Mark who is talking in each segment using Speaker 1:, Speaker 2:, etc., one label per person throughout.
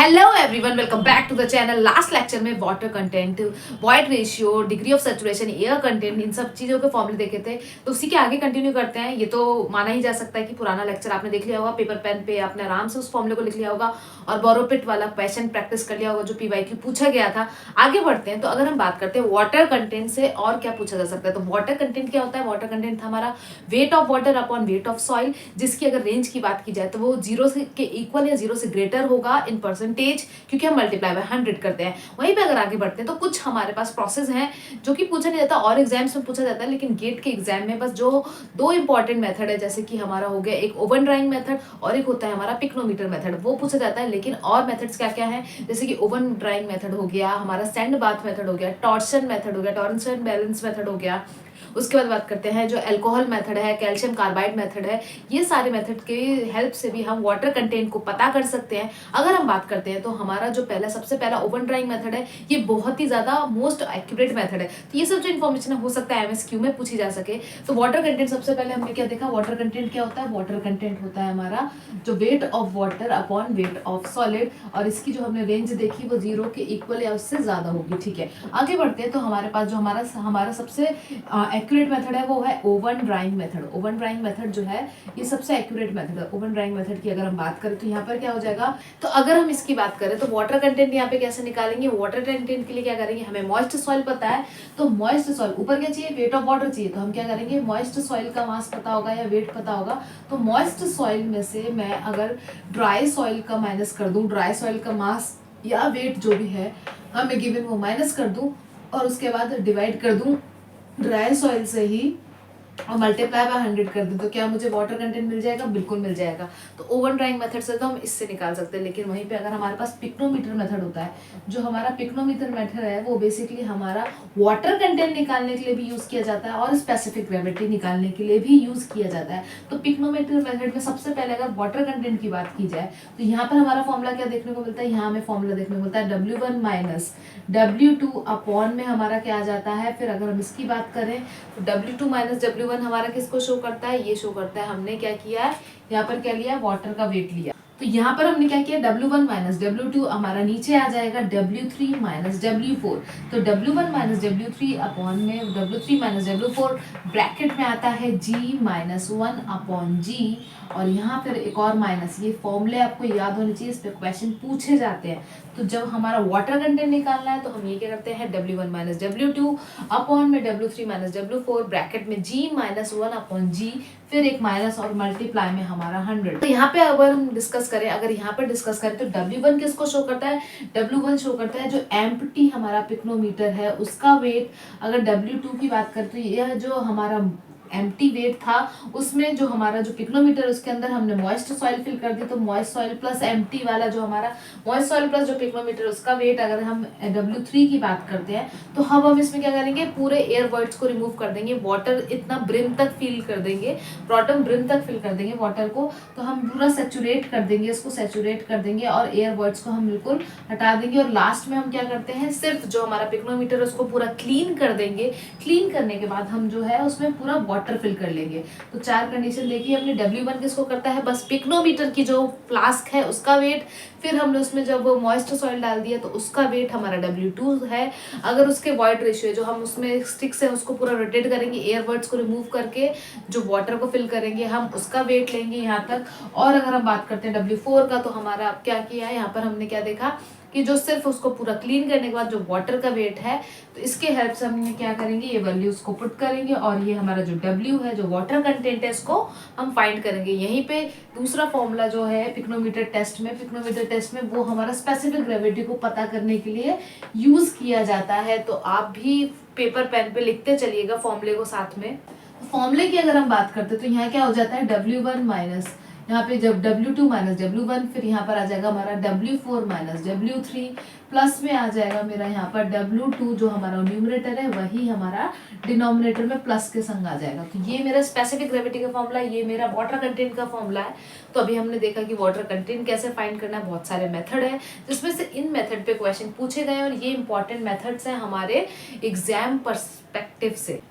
Speaker 1: Hello everyone, welcome back to the channel. Last lecture में water content, void ratio, degree of saturation, air content, इन सब चीज़ों के फॉर्मूले देखे थे। तो उसी के आगे कंटिन्यू करते हैं। ये तो माना ही जा सकता है कि पुराना लेक्चर आपने देख लिया होगा, पेपर पेन पे आपने आराम से उस फॉर्मूले को लिख लिया होगा और बोरोपिट वाला क्वेश्चन प्रैक्टिस कर लिया होगा जो PYQ पूछा गया था। आगे बढ़ते हैं। तो अगर हम बात करते हैं वाटर कंटेंट से और क्या पूछा जा सकता है, तो वाटर कंटेंट क्या होता है? वाटर कंटेंट था हमारा weight of water upon weight of soil, जिसकी अगर रेंज की बात की जाए तो वो 0 के इक्वल या 0 से ग्रेटर होगा इन परसेंटेज, क्योंकि हम मल्टीप्लाई बाय 100 करते हैं। वहीं पे अगर आगे बढ़ते हैं तो कुछ हमारे पास प्रोसेस हैं जो कि पूछा नहीं जाता और एग्जाम्स में पूछा जाता है, लेकिन गेट के एग्जाम में बस जो दो इंपॉर्टेंट मेथड है, जैसे कि हमारा हो गया एक ओवन ड्राइंग मेथड और एक होता है हमारा पिक्नोमीटर मेथड, वो पूछा जाता है। लेकिन और मेथड्स क्या क्या है, जैसे कि ओवन ड्राइंग मेथड हो गया, हमारा सैंड बाथ मेथड हो गया, टॉर्शन मेथड हो गया, टॉर्सन बैलेंस मेथड हो गया। उसके बाद बात करते हैं जो अल्कोहल मेथड है, कैल्शियम कार्बाइड मेथड है। ये सारे मेथड के हेल्प से भी हम वाटर कंटेंट को पता कर सकते हैं। अगर हम बात करते हैं तो हमारा जो पहला सबसे पहला ओवन ड्राइंग मेथड है, ये बहुत ही ज़्यादा मोस्ट एक्यूरेट मेथड है। तो ये सब जो इन्फॉर्मेशन हो सकता है MSQ में पूछी जा सके। तो वाटर कंटेंट सबसे पहले हमने क्या देखा, वाटर कंटेंट क्या होता है? वाटर कंटेंट होता है हमारा जो weight of water upon weight of solid, और इसकी जो हमने रेंज देखी वो 0 के इक्वल या उससे ज़्यादा होगी। ठीक है, आगे बढ़ते हैं। तो हमारे पास जो हमारा सबसे एक्यूरेट मेथड है वो है oven drawing method. Oven drawing method जो है ये सबसे एक्यूरेट मेथड है। ओवन ड्राइंग मेथड की अगर हम बात करें तो यहाँ पर क्या हो जाएगा, तो अगर हम इसकी बात करें तो वाटर कंटेंट यहाँ पे कैसे निकालेंगे? वाटर कंटेंट के लिए क्या करेंगे, हमें मॉइस्ट सॉइल पता है, तो मॉइस्ट सॉइल ऊपर क्या चाहिए, वेट ऑफ वाटर चाहिए, तो हम क्या करेंगे, मॉइस्ट सॉइल का मास पता होगा या वेट पता होगा, तो मॉइस्ट सॉइल में से मैं अगर ड्राई सॉइल का माइनस कर दूं, ड्राई सॉइल का मास या वेट जो भी है हमें गिवन वो माइनस कर दूं और उसके बाद डिवाइड कर दूं ड्राई सॉइल से ही और मल्टीप्लाई बाय 100 कर दें, तो क्या मुझे वाटर कंटेंट मिल जाएगा? बिल्कुल मिल जाएगा। तो ओवन ड्राइंग मेथड से तो हम इससे निकाल सकते हैं। लेकिन वहीं पे अगर हमारे पास पिक्नोमीटर मेथड होता है, जो हमारा पिक्नोमीटर मेथड है वो बेसिकली हमारा वाटर कंटेंट निकालने के लिए भी यूज किया जाता है और स्पेसिफिक ग्रेविटी निकालने के लिए भी यूज किया जाता है। तो पिक्नोमीटर मेथड में सबसे पहले अगर वाटर कंटेंट की बात की जाए तो यहाँ पर हमारा फॉर्मूला क्या देखने को मिलता है, यहाँ हमें फॉर्मूला देखने को मिलता है W1 माइनस W2 अपॉन में हमारा क्या आ जाता है। फिर अगर हम इसकी बात करें तो W2 माइनस W1 हमारा किसको शो करता है, ये शो करता है हमने क्या किया है, यहाँ पर क्या लिया, वाटर का वेट लिया। तो यहाँ पर हमने क्या किया, W1 माइनस W2 हमारा नीचे आ जाएगा W3 माइनस W4। तो W1 माइनस W3 अपॉन में W3 माइनस W4 ब्रैकेट में आता है G माइनस 1 अपॉन G, और यहाँ पर एक और माइनस। ये फॉर्मूले आपको याद होने चाहिए, इस पे क्वेश्चन पूछे जाते हैं। तो जब हमारा वाटर कंटेंट निकालना है तो हम ये क्या करते हैं, W1 माइनस W2 अपॉन में W3 माइनस W4 ब्रैकेट में G माइनस 1 अपॉन G, फिर एक माइनस और मल्टीप्लाई में हमारा 100। तो यहाँ पे अगर हम डिस्कस करें, अगर यहाँ पर डिस्कस करें तो W1 किसको शो करता है, W1 शो करता है जो एम्प्टी हमारा पिक्नोमीटर है उसका वेट। अगर W2 की बात करें तो यह जो हमारा एम्प्टी वेट था उसमें जो हमारा जो पिक्नोमीटर उसके अंदर हमने मॉइस्ट सॉइल फिल कर दी, तो मॉइस्ट सॉइल प्लस एम्प्टी वाला जो हमारा मॉइस्ट सॉइल प्लस जो पिक्नोमीटर उसका वेट। अगर हम W3 की बात करते हैं तो हम इसमें क्या करेंगे, पूरे एयर वर्ड्स को रिमूव कर देंगे, वाटर इतना ब्रिम तक फिल कर देंगे, बॉटम ब्रिम तक फिल कर देंगे वाटर को, तो हम पूरा सेचुरेट कर देंगे, इसको सेचुरेट कर देंगे और एयर वर्ड्स को हम बिल्कुल हटा देंगे। और लास्ट में हम क्या करते हैं, सिर्फ जो हमारा पिक्नोमीटर है उसको पूरा क्लीन कर देंगे। क्लीन करने के बाद हम जो है उसमें पूरा वाटर फिल कर लेंगे। तो चार कंडीशन देखिए हमने। W1 किसको करता है, बस पिक्नोमीटर की जो फ्लास्क है उसका वेट, फिर हमने उसमें जब मॉइस्ट सॉइल डाल दिया तो उसका वेट हमारा W2 है। अगर उसके वॉइड रेशियो जो हम उसमें स्टिक से उसको पूरा रोटेट करेंगे, एयर वर्ड्स को रिमूव करके जो वाटर को फिल करेंगे हम उसका वेट लेंगे यहाँ तक। और अगर हम बात करते हैं W4 का, तो हमारा अब क्या किया है, यहाँ पर हमने क्या देखा कि जो सिर्फ उसको पूरा क्लीन करने के बाद जो वाटर का वेट है, तो इसके हेल्प से हम क्या करेंगे, ये वैल्यूज को पुट करेंगे और ये हमारा जो W है जो वाटर कंटेंट है इसको हम फाइंड करेंगे। यहीं पे दूसरा फॉर्मूला जो है पिक्नोमीटर टेस्ट में वो हमारा स्पेसिफिक ग्रेविटी को पता करने के लिए यूज किया जाता है। तो आप भी पेपर पेन पे लिखते चलिएगा फॉर्मूले को साथ में। फॉर्मूले की अगर हम बात करते हैं तो यहाँ क्या हो जाता है, W1 माइनस यहाँ पे जब W2 माइनस W1, फिर यहाँ पर आ जाएगा हमारा W4 माइनस W3, प्लस में आ जाएगा मेरा यहाँ पर W2 जो हमारा न्यूमरेटर है वही हमारा डिनोमिनेटर में प्लस के संग आ जाएगा। तो ये मेरा स्पेसिफिक ग्रेविटी का फॉर्मूला, ये मेरा वाटर कंटेंट का फॉर्मूला है। तो अभी हमने देखा कि वाटर कंटेंट कैसे फाइंड करना है, बहुत सारे मेथड है जिसमें से इन मेथड पे क्वेश्चन पूछे गए और ये इंपॉर्टेंट मेथड्स हैं हमारे एग्जाम पर्सपेक्टिव से।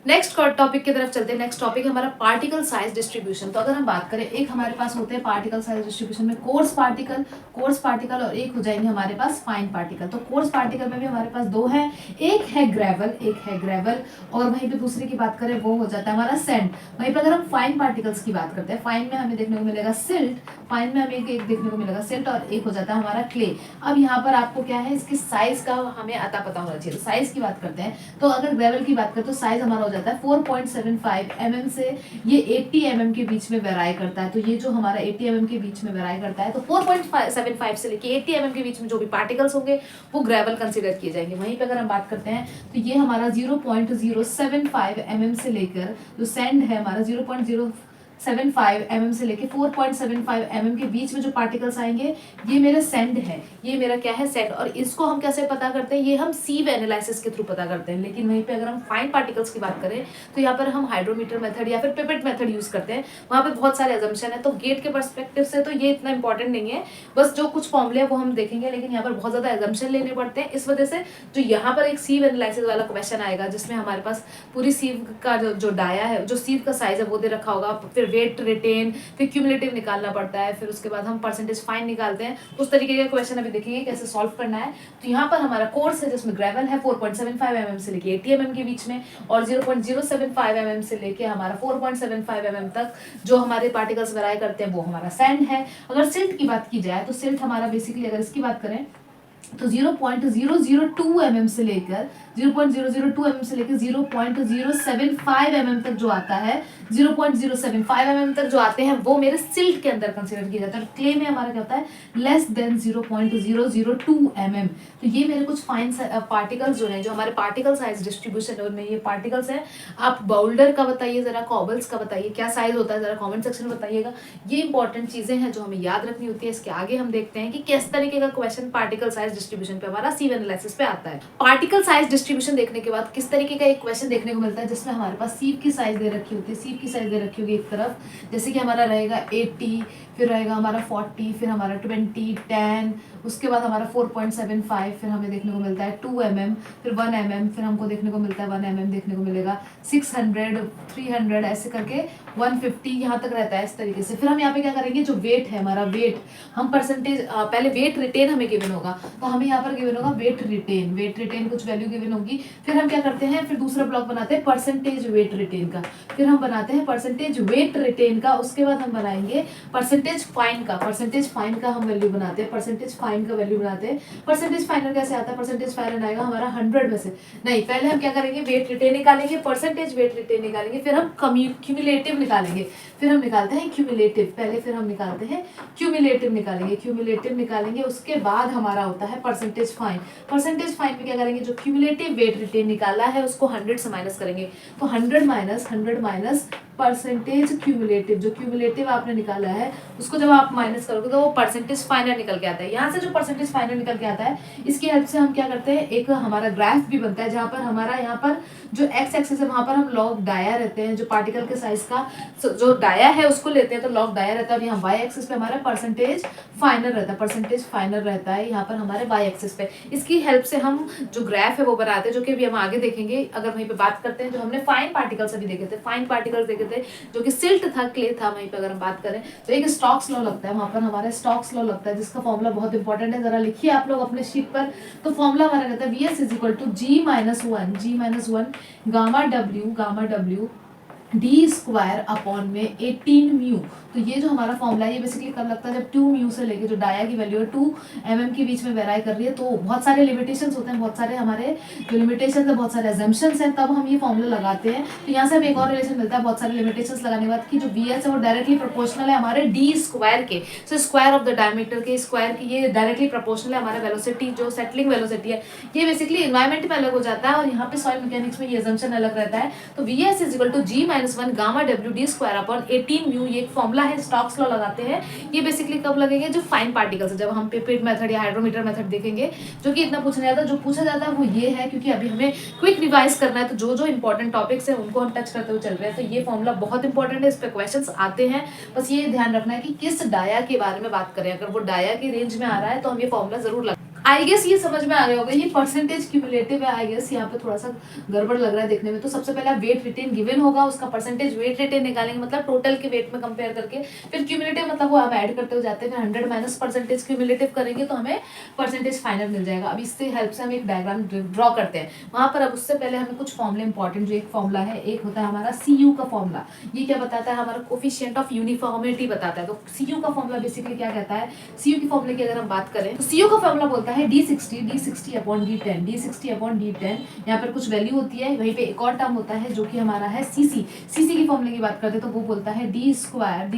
Speaker 1: नेक्स्ट टॉपिक की तरफ चलते हैं। नेक्स्ट टॉपिक है हमारा पार्टिकल साइज डिस्ट्रीब्यूशन। तो अगर हम बात करें, एक हमारे पास होते हैं पार्टिकल साइज डिस्ट्रीब्यूशन में कोर्स पार्टिकल और एक हो जाएंगे हमारे पास फाइन पार्टिकल। तो कोर्स पार्टिकल में भी हमारे पास दो हैं, एक है ग्रेवल और वहीं पे दूसरे की बात करें वो हो जाता है हमारा सैंड। वहीं पर अगर हम फाइन पार्टिकल्स की बात करते हैं, फाइन में हमें देखने को मिलेगा सिल्ट, फाइन में हमें एक देखने को मिलेगा सिल्ट और एक हो जाता है हमारा क्ले। अब यहाँ पर आपको क्या है, इसकी साइज का हमें अता पता होना चाहिए। तो साइज की बात करते हैं, तो अगर ग्रेवल की बात करें तो साइज हमारा हो जाता है 4.75 mm से ये 80 mm के बीच में वेराई करता है। तो ये जो हमारा 80 mm के बीच में वेराई करता है, तो 4.75 से लेके 80 mm के बीच में जो भी पार्टिकल्स होंगे वो ग्रेवल कंसीडर किए जाएंगे। वहीं पे अगर हम बात करते हैं तो ये हमारा 0.075 mm से लेकर जो सैंड है हमारा 0.075 mm से लेके 4.75 mm के बीच में जो पार्टिकल्स आएंगे ये मेरा सैंड है, ये मेरा क्या है सैंड। और इसको हम कैसे पता करते हैं, ये हम सीव एनालिसिस के थ्रू पता करते हैं। लेकिन वहीं पे अगर हम फाइन पार्टिकल्स की बात करें तो यहाँ पर हम हाइड्रोमीटर मेथड या फिर पिपेट मेथड यूज करते हैं। वहाँ पे बहुत सारे अजम्पशन है, तो गेट के पर्सपेक्टिव से तो ये इतना इंपॉर्टेंट नहीं है, बस जो कुछ फॉर्मूले है वो हम देखेंगे। लेकिन यहाँ पर बहुत ज्यादा अजम्पशन लेने पड़ते हैं, इस वजह से जो यहाँ पर एक सीव एनालिसिस वाला क्वेश्चन आएगा जिसमें हमारे पास पूरी सीव का जो डाया है, जो सीव का साइज है वो दे रखा होगा, फिर वेट रिटेन, फिर क्यूमुलेटिव निकालना पड़ता है, फिर उसके बाद हम परसेंटेज फाइन निकालते हैं। उस तरीके का क्वेश्चन अभी देखेंगे कैसे सॉल्व करना है। तो यहाँ पर हमारा कोर्स है जिसमें ग्रेवल है 4.75 mm से लेके 80 mm के बीच में, और 0.075 mm से लेके हमारा 4.75 mm तक जो हमारे पार्टिकल्स वेराई करते हैं वो हमारा सैंड है। अगर सिल्ट की बात की जाए तो सिल्ट हमारा बेसिकली अगर इसकी बात करें तो 0.002 mm से लेकर 0.002 mm से लेकर 0.075 mm तक जो आता है, 0.075 mm तक जो आते हैं वो मेरे सिल्ट के अंदर कंसीडर किया जाता है। क्ले में हमारा क्या होता है, लेस देन 0.002 mm। तो ये मेरे कुछ फाइन पार्टिकल्स जो हैं, जो हमारे पार्टिकल साइज डिस्ट्रीब्यूशन है उनमें ये पार्टिकल्स हैं। आप बाउल्डर का बताइए जरा, कॉबल्स का बताइए क्या साइज होता है, जरा कमेंट सेक्शन में बताइएगा। ये इंपॉर्टेंट चीजें हैं जो हमें याद रखनी होती है। इसके आगे हम देखते हैं कि किस तरीके का क्वेश्चन पार्टिकल साइज डिस्ट्रीब्यूशन पे हमारा सीव एनालिसिस पे आता है। पार्टिकल साइज डिस्ट्रीब्यूशन देखने के बाद किस तरीके का एक क्वेश्चन देखने को मिलता है जिसमें हमारे पास सीव की साइज दे रखी होती है। सीव की साइज दे रखी होगी एक तरफ, जैसे कि हमारा रहेगा 80, फिर रहेगा हमारा 40, फिर हमारा 20, 10, उसके बाद हमारा 4.75, फिर हमें देखने को मिलता है 2 mm, फिर 1 mm, फिर हमको देखने को मिलता है 1 mm देखने को मिलेगा, 600, 300 ऐसे करके 150 यहाँ तक रहता है इस तरीके से। फिर हम यहाँ पे क्या करेंगे, जो वेट है हमारा, वेट हम परसेंटेज पहले वेट रिटेन हमें गिवन होगा, तो हमें यहाँ पर गिवन होगा वेट रिटेन कुछ वैल्यू गिवन होगी। फिर हम क्या करते हैं, फिर दूसरा ब्लॉक बनाते हैं परसेंटेज वेट रिटेन का, फिर हम बनाते हैं परसेंटेज वेट रिटेन का, उसके बाद हम बनाएंगे परसेंटेज फाइन का हम वैल्यू बनाते हैं, परसेंटेज फाइन का वैल्यू बनाते हैं। परसेंटेज फाइनल कैसे आता है, परसेंटेज फाइनल आएगा हमारा 100 में से, नहीं पहले हम क्या करेंगे, वेट रिटेन निकालेंगे, परसेंटेज वेट रिटेन निकालेंगे, फिर हम क्यूमुलेटिव निकालेंगे, फिर हम निकालते हैं क्यूमुलेटिव, पहले फिर हम निकालते हैं क्यूमुलेटिव निकालेंगे, उसके बाद हमारा होता है परसेंटेज फाइन में क्या करेंगे, जो क्यूमुलेटिव वेट रिटेन निकाला है उसको 100 से माइनस करेंगे, तो 100 माइनस परसेंटेज क्यूमुलेटिव, जो क्यूमुलेटिव आपने निकाला है उसको जब आप माइनस करोगे तो वो परसेंटेज फाइनल निकल के आता है। यहाँ से जो परसेंटेज फाइनल निकल के आता है इसकी हेल्प से हम क्या करते हैं, एक हमारा ग्राफ भी बनता है जहाँ पर हमारा यहाँ पर जो एक्स एक्सिस है वहाँ पर हम लॉग डाया रहते हैं, जो पार्टिकल के साइज का जो डाया है उसको लेते हैं तो लॉग डाया रहता है, और यहाँ वाई एक्सिस पे हमारा परसेंटेज फाइनल रहता है यहाँ पर हमारे वाई एक्सिस पे। इसकी हेल्प से हम जो ग्राफ है वो बनाते हैं, जो कि अभी हम आगे देखेंगे। अगर वहीं पे बात करते हैं, जो हमने फाइन पार्टिकल्स अभी देखे थे, फाइन पार्टिकल्स देखे थे जो कि सिल्ट था, क्ले था, वहीं पे अगर हम बात करें तो एक स्टोक्स लॉ लगता है, वहां पर हमारा स्टोक्स लॉ लगता है जिसका फॉर्मूला बहुत इंपॉर्टेंट है, जरा लिखिए आप लोग अपने शीट पर। तो फॉर्मूला हमारा कहता है Vs is equal to G-1 gamma W D square upon में 18 म्यू। तो ये जो हमारा फॉर्मूला है ये बेसिकली कब लगता है, जब 2 म्यू से लेके जो डाया की वैल्यू है 2 mm के बीच में वेराई कर रही है। तो बहुत सारे लिमिटेशंस होते हैं, बहुत सारे हमारे जो लिमिटेशंस है, बहुत सारे अजम्पशंस हैं, तब हम ये फॉर्मूला लगाते हैं। तो यहाँ से हमें एक और रिलेशन मिलता है बहुत सारे लिमिटेशंस लगाने के बाद कि जो Vs है वो डायरेक्टली प्रोपोर्शनल है हमारे डी स्क्वायर के, so square of the diameter के स्क्वायर की, ये डायरेक्टली प्रोपोर्शनल है हमारे वेलोसिटी, जो सेटलिंग वेलोसिटी है ये बेसिकली एनवायरमेंट में अलग हो जाता है और यहाँ पे सॉइल मैकेनिक्स में ये अजम्पशन अलग रहता है। तो Vs is equal to G-1 gamma W D square upon 18 mu, ये एक फॉर्मूला है, स्टोक्स लॉ लगाते हैं। ये बेसिकली कब लगेंगे, जो फाइन पार्टिकल्स है, जब हम पिपेट मेथड या हाइड्रोमीटर मेथड देखेंगे, जो कि इतना पूछा जाता है। जो पूछा जाता है वो ये है, क्योंकि अभी हमें क्विक रिवाइज करना है, तो जो जो इंपॉर्टेंट टॉपिक्स हैं उनको हम टच करते हुए चल रहे हैं। तो ये फॉर्मूला बहुत इंपॉर्टेंट है, इस पे क्वेश्चंस आते हैं, बस ये ध्यान रखना है कि किस डाया के बारे में बात करें। अगर वो डाया की रेंज में आ रहा है तो हम ये फॉर्मूला जरूर आई गेस ये समझ में आ रहा होगा, ये परसेंटेज क्यूमुलेटिव है। आई गेस यहाँ पे थोड़ा सा गड़बड़ लग रहा है देखने में। तो सबसे पहले वेट रिटेन गिवन होगा, उसका परसेंटेज वेट रिटेन निकालेंगे, मतलब टोटल के वेट में कंपेयर करके। फिर क्यूमुलेटिव मतलब वो हम ऐड करते हो जाते हैं, फिर 100 माइनस परसेंटेज क्यूमुलेटिव करेंगे तो हमें परसेंटेज फाइनल मिल जाएगा। अब इससे हेल्प से हम एक डायग्राम ड्रॉ करते हैं वहाँ पर। अब उससे पहले हमें कुछ फॉर्मूले इंपॉर्टेंट, जो एक फॉर्मूला है, एक होता है हमारा CU का फॉर्मूला। ये क्या बताता है, हमारा कोफिशिएंट ऑफ यूनिफॉर्मिटी बताता है। तो CU का फॉर्मूला बेसिकली क्या कहता है, CU की फॉर्मूले की अगर हम बात करें तो CU का फॉर्मूला बोलता है D60 upon D10, D60 upon D10। यहाँ पर कुछ वैल्यू होती है, वहीं पे एक और टर्म होता है जो कि हमारा है CC की फॉर्मूले की बात करते हैं तो वो बोलता है D square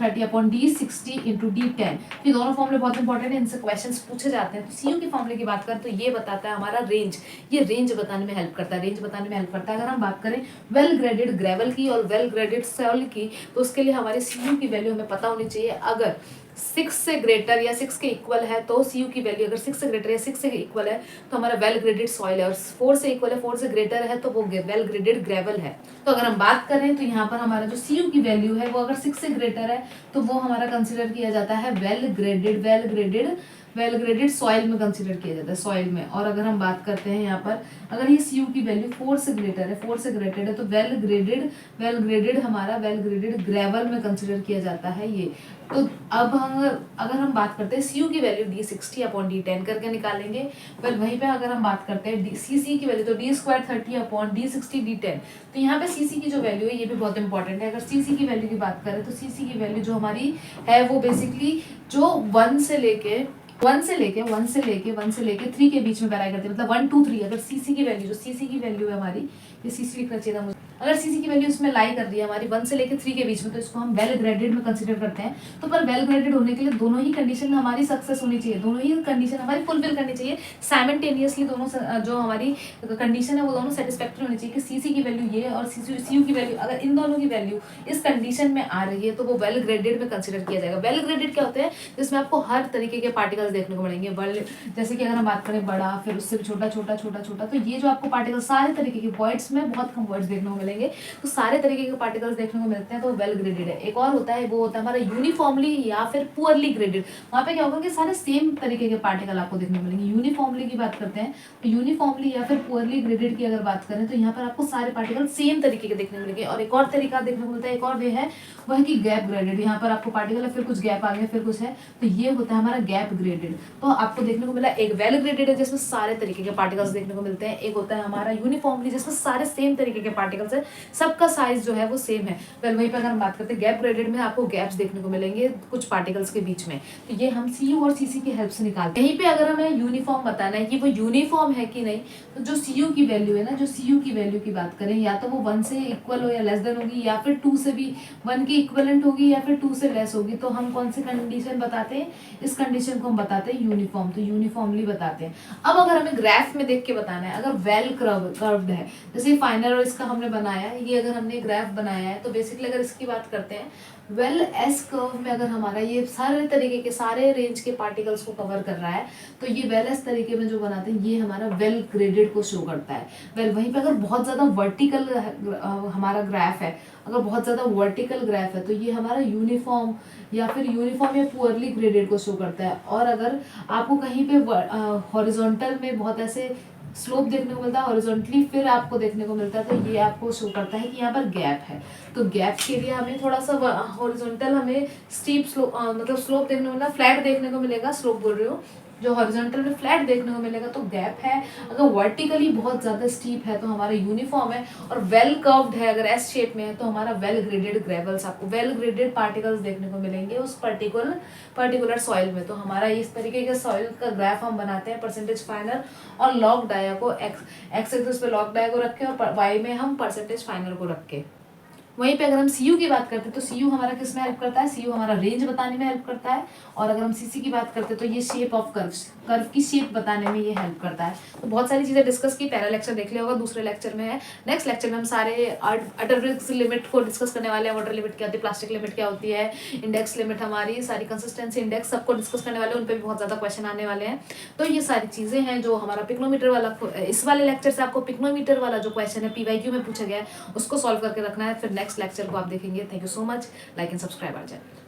Speaker 1: 30 upon D60 into D10। ये दोनों फॉर्मूले बहुत इंपॉर्टेंट है, इनसे क्वेश्चंस पूछे जाते हैं। तो CU की फॉर्मूले की बात करें तो ये बताता है हमारा रेंज। ये रेंज बताने में हेल्प करता है, अगर हम बात करें वेल ग्रेडेड ग्रेवल की और वेल ग्रेडेड सॉइल की, तो उसके लिए हमारे CU की वैल्यू हमें पता होनी चाहिए। अगर 6 से ग्रेटर या 6 के इक्वल है तो CU की वैल्यू, अगर 6 से ग्रेटर या 6 से इक्वल है तो हमारा वेल ग्रेडेड सॉइल है, और 4 से इक्वल है, 4 से ग्रेटर है तो वो वेल ग्रेडेड ग्रेवल है। तो अगर हम बात करें तो यहाँ पर हमारा जो CU की वैल्यू है वो अगर 6 से ग्रेटर है तो वो हमारा कंसिडर किया जाता है वेल ग्रेडेड सॉइल में कंसिडर किया जाता है, सॉइल में। और अगर हम बात करते हैं यहाँ पर, अगर ये CU की वैल्यू 4 से ग्रेटर है तो वेल ग्रेडेड हमारा वेल ग्रेडेड ग्रेवल में कंसिडर किया जाता है ये। तो अब हम अगर हम बात करते हैं CU की वैल्यू D60 अपॉन D10 करके निकालेंगे। वेल वहीं पे अगर हम बात करते हैं CC की वैल्यू तो D square 30 upon D60 D10। तो यहाँ पे CC की जो वैल्यू है ये भी बहुत इंपॉर्टेंट है। अगर CC की वैल्यू की बात करें तो CC की वैल्यू जो हमारी है वो बेसिकली जो 1 से लेके 3 के बीच में वेरी करती है, मतलब 1 2 3। अगर CC की वैल्यू है हमारी, ये CC लिखना चाहिए था मुझे, अगर CC की वैल्यू इसमें लाई कर रही है हमारी 1 से लेके 3 के बीच में, तो इसको हम वेल ग्रेडेड में कंसीडर करते हैं। तो पर वेल ग्रेडेड होने के लिए दोनों ही कंडीशन हमारी सक्सेस होनी चाहिए, दोनों ही कंडीशन हमारी फुलफिल करनी चाहिए साइमल्टेनियसली। दोनों जो हमारी कंडीशन है वो दोनों सेटिस्फैक्टरी होनी चाहिए कि CC की वैल्यू ये और CU की वैल्यू, अगर इन दोनों की वैल्यू इस कंडीशन में आ रही है तो वो वेल ग्रेडेड में कंसीडर किया जाएगा। वेल ग्रेडेड क्या होते हैं, जिसमें आपको हर तरीके के पार्टिकल्स देखने को मिलेंगे। जैसे कि अगर हम बात करें बड़ा, फिर उससे भी छोटा, तो ये जो आपको पार्टिकल सारे तरीके के वर्ड्स में बहुत कम वर्ड्स देखने को मिलेंगे, तो सारे तरीके के पार्टिकल्स देखने को मिलते हैं तो वेल ग्रेडेड है। एक और होता है, वो होता है हमारा यूनिफॉर्मली या फिर पुअरली ग्रेडेड। वहाँ पे क्या होगा कि सारे सेम तरीके के पार्टिकल आपको देखने को मिलेंगे। यूनिफॉर्मली की बात करते हैं तो यूनिफॉर्मली या फिर पुअरली ग्रेडेड की अगर बात करें तो यहाँ पर आपको सारे पार्टिकल सेम तरीके के देखने को मिलेंगे। और एक और तरीका देखने को मिलता है, एक और वे है वह है कि गैप ग्रेडेड। यहाँ पर आपको पार्टिकल है, फिर कुछ गैप आ गया, फिर कुछ है, तो ये होता है हमारा गैप ग्रेडेड। तो आपको देखने को मिला एक वेल ग्रेडेड है जिसमें सारे तरीके के पार्टिकल्स देखने को मिलते हैं, एक होता है हमारा यूनिफॉर्मली जिसमें सारे सेम तरीके के पार्टिकल्स है, सबका साइज जो है वो सेम है। वेल वहीं पर अगर हम बात करते हैं गैप ग्रेडेड में आपको गैप्स देखने को मिलेंगे कुछ पार्टिकल्स के बीच में, तो ये हम CU और CC की हेल्प से निकालते हैं। यहीं पे अगर हमें यूनिफॉर्म बताना है कि वो यूनिफॉर्म है कि नहीं, तो जो CU की वैल्यू है ना, जो CU की वैल्यू की बात करें, या तो वो 1 से इक्वल हो या लेस देन होगी, या फिर 2 से भी 1 की इक्वलेंट होगी, या फिर 2 से लेस होगी। तो हम कौन सी कंडीशन बताते हैं, इस कंडीशन को हम बताते हैं यूनिफॉर्म, तो यूनिफॉर्मली बताते हैं। अब अगर हमें ग्राफ में देख के बताना है, अगर वेल कर्व्ड है, जैसे फाइनल और इसका हमने बनाया है, ये अगर हमने ग्राफ बनाया है, तो बेसिकली अगर इसकी बात करते हैं वेल एस कर्व में, अगर हमारा ये सारे तरीके के सारे रेंज के पार्टिकल्स को कवर कर रहा है, तो ये वेल एस तरीके में जो बनाते हैं ये हमारा वेल ग्रेडेड को शो करता है। वेल वहीं पे अगर बहुत ज़्यादा वर्टिकल हमारा ग्राफ है, अगर बहुत ज़्यादा वर्टिकल ग्राफ है, तो ये हमारा यूनिफॉर्म या पुअरली ग्रेडेड को शो करता है। और अगर आपको कहीं पे हॉरिजॉन्टल में बहुत ऐसे स्लोप देखने को मिलता है, हॉरिजॉन्टली फिर आपको देखने को मिलता है, तो ये आपको शो करता है कि यहाँ पर गैप है। तो गैप के लिए हमें थोड़ा सा हॉरिजॉन्टल हमें स्टीप स्लोप मतलब स्लोप देखने को मिला, फ्लैट देखने को मिलेगा, स्लोप बोल रही हूँ, जो हॉरिजॉन्टल में फ्लैट देखने को मिलेगा तो गैप है। अगर वर्टिकली बहुत ज़्यादा स्टीप है तो हमारा यूनिफॉर्म है, और वेल कर्व्ड है अगर एस शेप में है तो हमारा वेल ग्रेडेड ग्रेवल्स, आपको वेल ग्रेडेड पार्टिकल्स देखने को मिलेंगे उस पर्टिकुलर सॉइल में। तो हमारा इस तरीके के सॉइल का ग्राफ हम बनाते हैं परसेंटेज फाइनल और लॉग डाया को एक्स एक्सिस पे लॉग डाया को रख के, और वाई में हम परसेंटेज फाइनल को रख के। वहीं पे अगर हम CU की बात करते हैं तो CU हमारा किस में हेल्प करता है, CU हमारा रेंज बताने में हेल्प करता है। और अगर हम CC की बात करते हैं तो ये शेप ऑफ कर्व की शेप बताने में ये हेल्प करता है। तो बहुत सारी चीज़ें डिस्कस की, पहला लेक्चर देख लिया होगा, दूसरे लेक्चर में है, नेक्स्ट लेक्चर में हम सारे अटरविक्स लिमिट को डिस्कस करने वाले हैं। वाटर लिमिट क्या होती है, प्लास्टिक लिमिट क्या होती है, इंडेक्स लिमिट हमारी सारी कंसिस्टेंसी इंडेक्स सबको डिस्कस करने वाले हैं, उन पर भी बहुत ज़्यादा क्वेश्चन आने वाले हैं। तो ये सारी चीज़ें हैं जो हमारा पिक्नोमीटर वाला, इस वाले लेक्चर से आपको पिक्नोमीटर वाला जो क्वेश्चन है PYQ में पूछा गया है उसको सॉल्व करके रखना है, फिर नेक्स्ट लेक्चर को आप देखेंगे। Thank you so much, like and subscribe our channel.